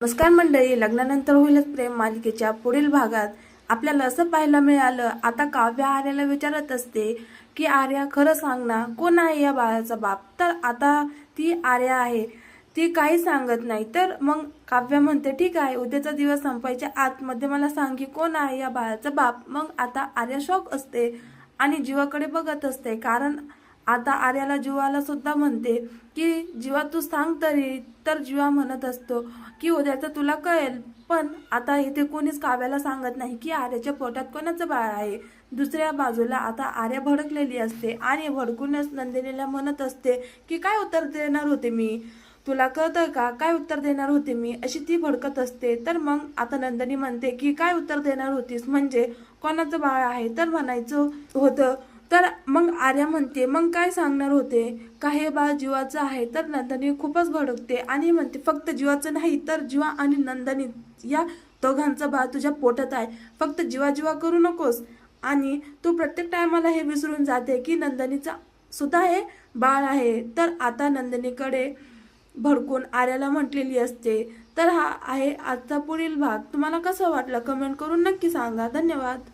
नमस्कार मंडळी, लग्नानंतर होईलच प्रेम मालिकेच्या पुढील भागात आपल्याला असं पाहायला मिळालं. आता काव्या आर्याला विचारत असते की आर्या खरं सांग ना, कोण आहे या बाळाचा बाप. तर आता ती आर्या आहे, ती काही सांगत नाही. तर मग काव्या म्हणते ठीक आहे, उद्याचा दिवस संपायच्या आतमध्ये मला सांग की कोण आहे या बाळाचा बाप. मग आता आर्या शॉक असते आणि जीवाकडे बघत असते, कारण आता आर्याला जीवाला सुद्धा म्हणते की जीवा तू सांग तरी. तर जीवा म्हणत असतो की उद्याचं तुला कळेल. पण आता इथे कोणीच काव्याला सांगत नाही की आर्याच्या पोटात कोणाचं बाळ आहे. दुसऱ्या बाजूला आता आर्या भडकलेली असते आणि भडकूनच नंदिनीला म्हणत असते की काय उत्तर देणार होते मी, तुला कळतंय का, काय उत्तर देणार होते मी, अशी ती भडकत असते. तर मग आता नंदिनी म्हणते की काय उत्तर देणार होतीस, म्हणजे कोणाचं बाळ आहे. तर म्हणायचं होतं. तर मग आर्या म्हणते मग काय सांगणार होते, का हे बाळ जीवाचं आहे. तर नंदिनी खूपच भडकते आणि म्हणते फक्त जीवाचं नाही, तर जीवा आणि नंदिनी या दोघांचं बाळ तुझ्या पोटात आहे. फक्त जीवा जीवा करू नकोस. आणि तू प्रत्येक टायमाला हे विसरून जाते की नंदिनीचा सुद्धा हे बाळ आहे. तर आता नंदिनीकडे भडकून आर्याला म्हटलेली असते. तर हा आहे आजचा पुढील भाग. तुम्हाला कसं वाटलं कमेंट करून नक्की सांगा. धन्यवाद.